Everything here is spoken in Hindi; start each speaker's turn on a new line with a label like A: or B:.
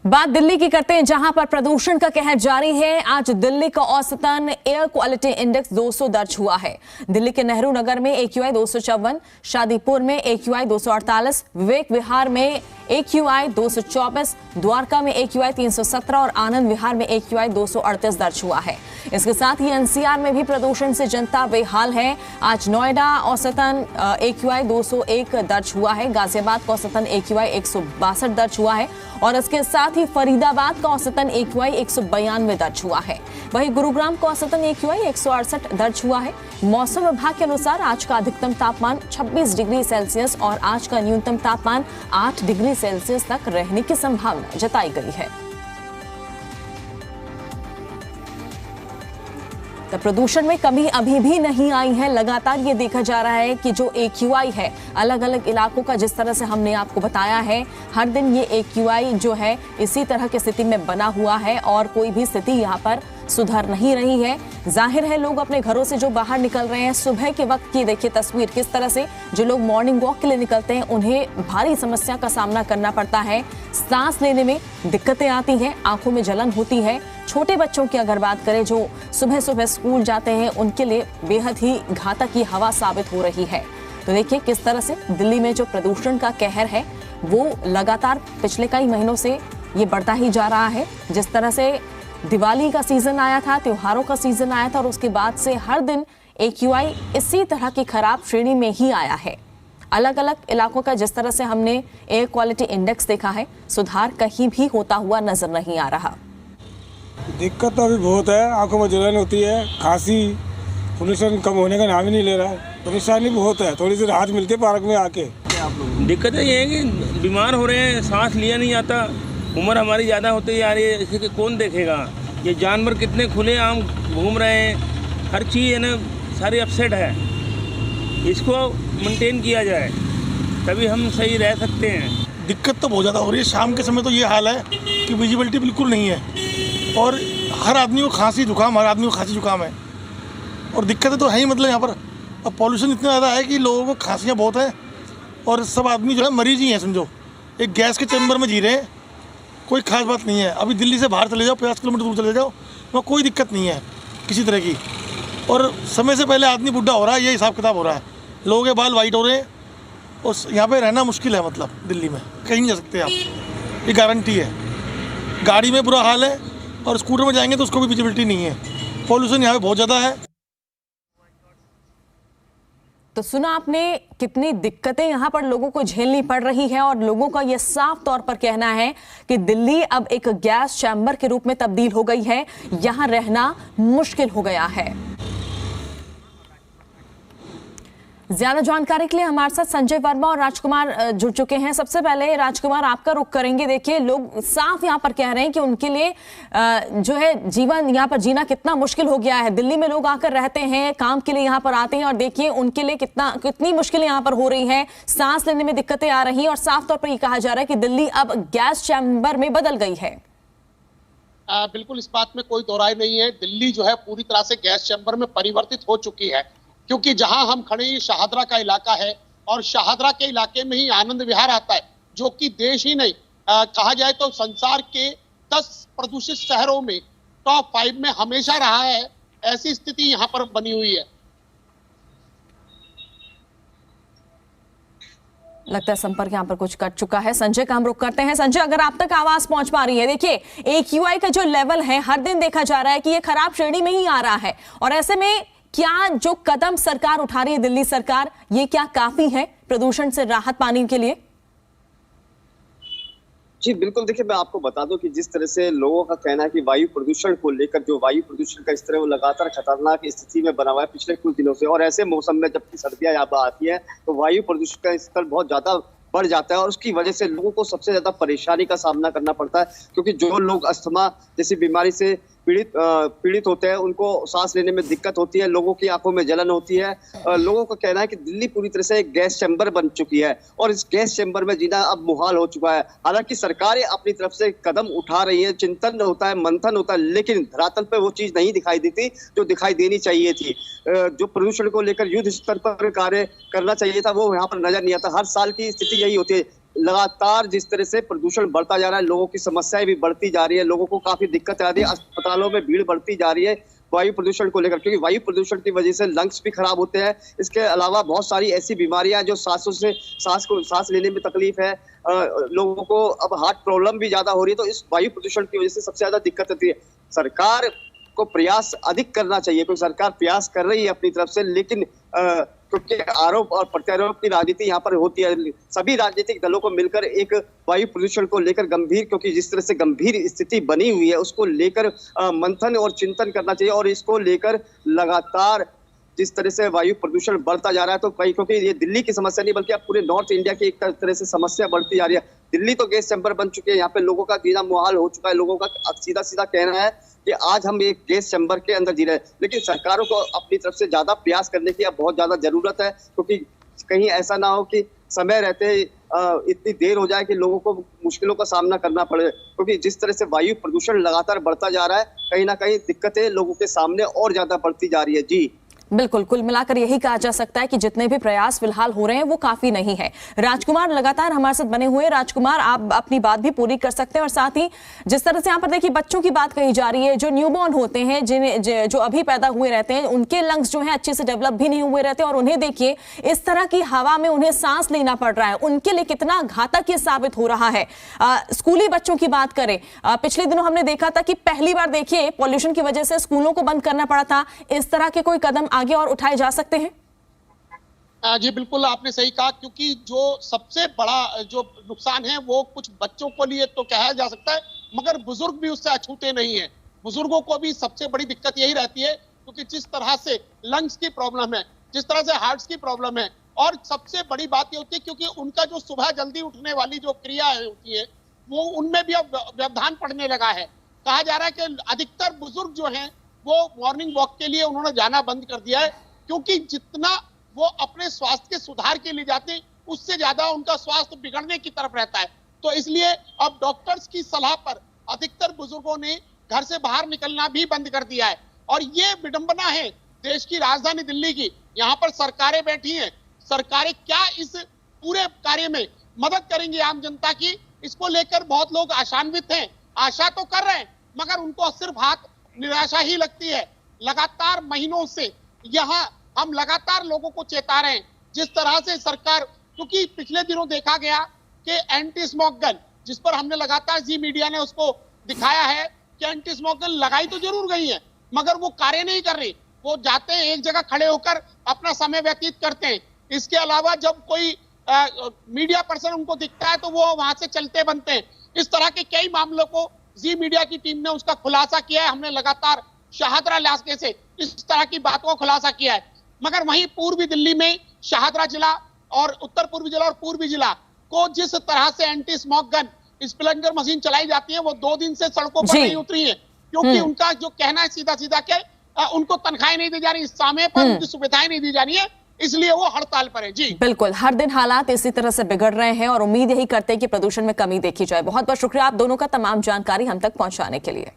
A: बात दिल्ली की करते हैं, जहां पर प्रदूषण का कहर जारी है। आज दिल्ली का औसतन एयर क्वालिटी इंडेक्स 200 दर्ज हुआ है। दिल्ली के नेहरू नगर में AQI 254, शादीपुर में AQI 248, विवेक विहार में AQI 224, द्वारका में AQI 317 और आनंद विहार में AQI 238 दर्ज हुआ है। इसके साथ ही NCR में भी प्रदूषण से जनता बेहाल है। आज नोएडा औसतन AQI 201 दर्ज हुआ है, गाजियाबाद का औसतन AQI 162 दर्ज हुआ है और इसके साथ ही फरीदाबाद का औसतन AQI 192 दर्ज हुआ है। वहीं गुरुग्राम का औसतन AQI 168 दर्ज हुआ है। मौसम विभाग के अनुसार आज का अधिकतम तापमान 26 डिग्री सेल्सियस और आज का न्यूनतम तापमान 8 डिग्री सेल्सियस तक रहने की संभावना जताई गई है। तो प्रदूषण में कमी अभी भी नहीं आई है। लगातार ये देखा जा रहा है कि जो AQI है अलग अलग इलाकों का, जिस तरह से हमने आपको बताया है, हर दिन ये AQI जो है इसी तरह की स्थिति में बना हुआ है और कोई भी स्थिति यहाँ पर सुधर नहीं रही है। जाहिर है लोग अपने घरों से जो बाहर निकल रहे हैं, सुबह के वक्त की देखिए तस्वीर किस तरह से जो लोग मॉर्निंग वॉक के लिए निकलते हैं उन्हें भारी समस्या का सामना करना पड़ता है। सांस लेने में दिक्कतें आती हैं, आंखों में जलन होती है। छोटे बच्चों की अगर बात करें जो सुबह सुबह स्कूल जाते हैं, उनके लिए बेहद ही घातक की हवा साबित हो रही है। तो देखिए किस तरह से दिल्ली में जो प्रदूषण का कहर है वो लगातार पिछले कई महीनों से ये बढ़ता ही जा रहा है। जिस तरह से दिवाली का सीजन आया था, त्योहारों का सीजन आया था और उसके बाद से हर दिन AQI इसी तरह की खराब श्रेणी में ही आया है। अलग अलग इलाकों का जिस तरह से हमने एयर क्वालिटी इंडेक्स देखा है, सुधार कहीं भी होता हुआ नजर नहीं आ रहा।
B: दिक्कत तो अभी बहुत है, आंखों में जलन होती है, खांसी, पोल्यूशन कम होने का नाम ही नहीं ले रहा है। परेशानी बहुत है, थोड़ी सी राहत मिलती है पार्क में आके।
C: दिक्कत ये है कि बीमार हो रहे हैं, सांस लिया नहीं जाता, उम्र हमारी ज़्यादा होती जा रही है, इसे कौन देखेगा। ये जानवर कितने खुलेआम घूम रहे हैं, हर चीज़ है ना सारी अपसेट है। इसको मेंटेन किया जाए तभी हम सही रह सकते हैं।
D: दिक्कत तो बहुत ज़्यादा हो रही है। शाम के समय तो ये हाल है कि विजिबिलिटी बिल्कुल नहीं है और हर आदमी को खांसी जुकाम, हर आदमी को खांसी जुकाम है और दिक्कतें तो है ही। मतलब यहाँ पर अब पॉल्यूशन इतना ज़्यादा है कि लोगों को खांसियाँ बहुत हैं और सब आदमी जो है मरीज ही हैं। समझो एक गैस के चैम्बर में जी रहे हैं, कोई खास बात नहीं है। अभी दिल्ली से बाहर चले जाओ, 50 किलोमीटर दूर चले जाओ, वहाँ कोई दिक्कत नहीं है किसी तरह की। और समय से पहले आदमी बुढ़ा हो रहा है, ये हिसाब किताब हो रहा है। लोगों के बाल वाइट हो रहे हैं और यहाँ पे रहना मुश्किल है। मतलब दिल्ली में कहीं नहीं जा सकते आप, ये गारंटी है। गाड़ी में बुरा हाल है और स्कूटर में जाएंगे तो उसको भी विजिबिलिटी नहीं है। पॉल्यूशन यहाँ पे बहुत ज़्यादा है।
A: तो सुना आपने कितनी दिक्कतें यहाँ पर लोगों को झेलनी पड़ रही है और लोगों का यह साफ तौर पर कहना है कि दिल्ली अब एक गैस चैम्बर के रूप में तब्दील हो गई है। यहाँ रहना मुश्किल हो गया है। ज्यादा जानकारी के लिए हमारे साथ संजय वर्मा और राजकुमार जुड़ चुके हैं। सबसे पहले राजकुमार आपका रुख करेंगे। देखिए लोग साफ यहाँ पर कह रहे हैं कि उनके लिए जो है जीवन यहाँ पर जीना कितना मुश्किल हो गया है। दिल्ली में लोग आकर रहते हैं, काम के लिए यहाँ पर आते हैं और देखिए उनके लिए कितनी मुश्किलें यहाँ पर हो रही है, सांस लेने में दिक्कतें आ रही हैं और साफ तौर पर यह कहा जा रहा है कि दिल्ली अब गैस चैम्बर में बदल गई है।
E: बिल्कुल इस बात में कोई दो राय नहीं है। दिल्ली जो है पूरी तरह से गैस चैम्बर में परिवर्तित हो चुकी है, क्योंकि जहां हम खड़े हैं शाहदरा का इलाका है और शाहदरा के इलाके में ही आनंद विहार आता है, जो कि देश ही नहीं कहा जाए तो संसार के 10 प्रदूषित शहरों में टॉप 5 में हमेशा रहा है। ऐसी स्थिति यहां पर बनी हुई है।
A: लगता है संपर्क यहाँ पर कुछ कट चुका है। संजय का हम रुख करते हैं। संजय, अगर आप तक आवाज पहुंच पा रही है, देखिए AQI का जो लेवल है हर दिन देखा जा रहा है कि ये खराब श्रेणी में ही आ रहा है और ऐसे में क्या जो कदम सरकार उठा रही है दिल्ली सरकार, ये क्या काफी है प्रदूषण से राहत पाने के लिए?
F: जी बिल्कुल, देखिए मैं आपको बता दूं कि जिस तरह से लोगों का कहना है कि वायु प्रदूषण को लेकर जो वायु प्रदूषण का स्तर है वो लगातार खतरनाक स्थिति में बना हुआ है पिछले कुछ दिनों से। और ऐसे मौसम में जबकि सर्दियां यहाँ पर आती है तो वायु प्रदूषण का स्तर बहुत ज्यादा बढ़ जाता है और उसकी वजह से लोगों को सबसे ज्यादा परेशानी का सामना करना पड़ता है, क्योंकि जो लोग अस्थमा जैसी बीमारी से पीड़ित होते हैं उनको सांस लेने में दिक्कत होती है, लोगों की आंखों में जलन होती है। लोगों का कहना है कि दिल्ली पूरी तरह से एक गैस चैम्बर बन चुकी है और इस गैस चैम्बर में जीना अब मुहाल हो चुका है। हालांकि सरकारें अपनी तरफ से कदम उठा रही है, चिंतन होता है, मंथन होता है, लेकिन धरातल पे वो चीज नहीं दिखाई देती जो दिखाई देनी चाहिए थी। जो प्रदूषण को लेकर युद्ध स्तर पर कार्य करना चाहिए था वो यहाँ पर नजर नहीं आता। हर साल की स्थिति यही होती है। लगातार जिस तरह से प्रदूषण बढ़ता जा रहा है, लोगों की समस्याएं भी बढ़ती जा रही है, लोगों को काफी दिक्कत आ रही है, अस्पतालों में भीड़ बढ़ती जा रही है वायु प्रदूषण को लेकर, क्योंकि वायु प्रदूषण की वजह से लंग्स भी खराब होते हैं। इसके अलावा बहुत सारी ऐसी बीमारियां जो सांस लेने में तकलीफ है, लोगों को अब हार्ट प्रॉब्लम भी ज्यादा हो रही है। तो इस वायु प्रदूषण की वजह से सबसे ज्यादा दिक्कत होती है। सरकार को प्रयास अधिक करना चाहिए, क्योंकि सरकार प्रयास कर रही है अपनी तरफ से, लेकिन क्योंकि आरोप और प्रत्यारोप की राजनीति यहाँ पर होती है, सभी राजनीतिक दलों को मिलकर एक वायु प्रदूषण को लेकर गंभीर, क्योंकि जिस तरह से गंभीर स्थिति बनी हुई है उसको लेकर मंथन और चिंतन करना चाहिए। और इसको लेकर लगातार जिस तरह से वायु प्रदूषण बढ़ता जा रहा है, तो कहीं, क्योंकि ये दिल्ली की समस्या नहीं बल्कि अब पूरे नॉर्थ इंडिया की एक तरह से समस्या बढ़ती जा रही है। दिल्ली तो गैस चैम्बर बन चुके हैं, यहाँ पे लोगों का जीना मुहाल हो चुका है। लोगों का सीधा सीधा कहना है कि आज हम एक गैस चैम्बर के अंदर जी रहे हैं, लेकिन सरकारों को अपनी तरफ से ज्यादा प्रयास करने की अब बहुत ज्यादा जरूरत है, क्योंकि कहीं ऐसा ना हो कि समय रहते इतनी देर हो जाए कि लोगों को मुश्किलों का सामना करना पड़े। क्योंकि जिस तरह से वायु प्रदूषण लगातार बढ़ता जा रहा है, कहीं ना कहीं दिक्कतें लोगों के सामने और ज्यादा बढ़ती जा रही है। जी
A: बिल्कुल, कुल मिलाकर यही कहा जा सकता है कि जितने भी प्रयास फिलहाल हो रहे हैं वो काफी नहीं है। राजकुमार लगातार हमारे साथ बने हुए। राजकुमार, आप अपनी बात भी पूरी कर सकते हैं, और साथ ही जिस तरह से यहाँ पर देखिए बच्चों की बात कही जा रही है, जो न्यूबॉर्न होते हैं, जो अभी पैदा हुए रहते हैं, उनके लंग्स जो है अच्छे से डेवलप भी नहीं हुए रहते, और उन्हें देखिए इस तरह की हवा में उन्हें सांस लेना पड़ रहा है। उनके लिए कितना घातक ये साबित हो रहा है। स्कूली बच्चों की बात करें, पिछले दिनों हमने देखा था कि पहली बार देखिए पॉल्यूशन की वजह से स्कूलों को बंद करना पड़ा था। इस तरह के कोई कदम आगे और उठाए जा सकते हैं?
E: जी बिल्कुल, आपने सही कहा, क्योंकि जो सबसे बड़ा जो नुकसान है वो कुछ बच्चों को लिए तो कहा जा सकता है, मगर बुजुर्ग भी उससे अछूते नहीं है। बुजुर्गों को भी सबसे बड़ी दिक्कत यही रहती है, क्योंकि जिस तरह से लंग्स की प्रॉब्लम है, जिस तरह से हार्ट की प्रॉब्लम है, और सबसे बड़ी बात ये होती है क्योंकि उनका जो सुबह जल्दी उठने वाली जो क्रिया होती है वो उनमें भी अब व्यवधान पड़ने लगा है। कहा जा रहा है कि अधिकतर बुजुर्ग जो हैं वो मॉर्निंग वॉक के लिए उन्होंने जाना बंद कर दिया है, क्योंकि जितना वो अपने स्वास्थ्य के सुधार के लिए जाते हैं उससे ज्यादा उनका स्वास्थ्य बिगड़ने की तरफ रहता है। तो इसलिए अब डॉक्टर्स की सलाह पर अधिकतर बुजुर्गों ने घर से बाहर निकलना भी बंद कर दिया है। और ये विडंबना है देश की राजधानी दिल्ली की, यहाँ पर सरकारें बैठी हैं, सरकारें क्या इस पूरे कार्य में मदद करेंगी आम जनता की, इसको लेकर बहुत लोग आशान्वित हैं, आशा तो कर रहे हैं, मगर उनको सिर्फ हाथ निराशा ही लगती है। लगातार महीनों से यहाँ हम लगातार लोगों को चेता रहे हैं, जिस तरह से सरकार, क्योंकि पिछले दिनों देखा गया कि एंटी स्मोक गन, जिस पर हमने लगातार जी मीडिया ने उसको दिखाया है कि एंटी स्मोक गन लगाई तो जरूर गई है, मगर वो कार्य नहीं कर रही। वो जाते हैं एक जगह खड़े होकर अपना समय व्यतीत करते हैं। इसके अलावा जब कोई मीडिया पर्सन उनको दिखता है तो वो वहां से चलते बनते हैं। इस तरह के कई मामलों को जी मीडिया की टीम ने उसका खुलासा किया है। हमने लगातार शाहदरा इलाके से इस तरह की बातों का खुलासा किया है, मगर वहीं पूर्वी दिल्ली में शाहदरा जिला और उत्तर पूर्वी जिला और पूर्वी जिला को जिस तरह से एंटी स्मोक गन स्प्लिंकर मशीन चलाई जाती है, वो 2 दिन से सड़कों पर नहीं उतरी है, क्योंकि उनका जो कहना है सीधा सीधा के उनको तनख्वाहें नहीं दी जा रही, समय पर उनकी सुविधाएं नहीं दी जा रही है, इसलिए वो हड़ताल पर है। जी
A: बिल्कुल, हर दिन हालात इसी तरह से बिगड़ रहे हैं और उम्मीद यही करते हैं कि प्रदूषण में कमी देखी जाए। बहुत बहुत शुक्रिया आप दोनों का तमाम जानकारी हम तक पहुंचाने के लिए।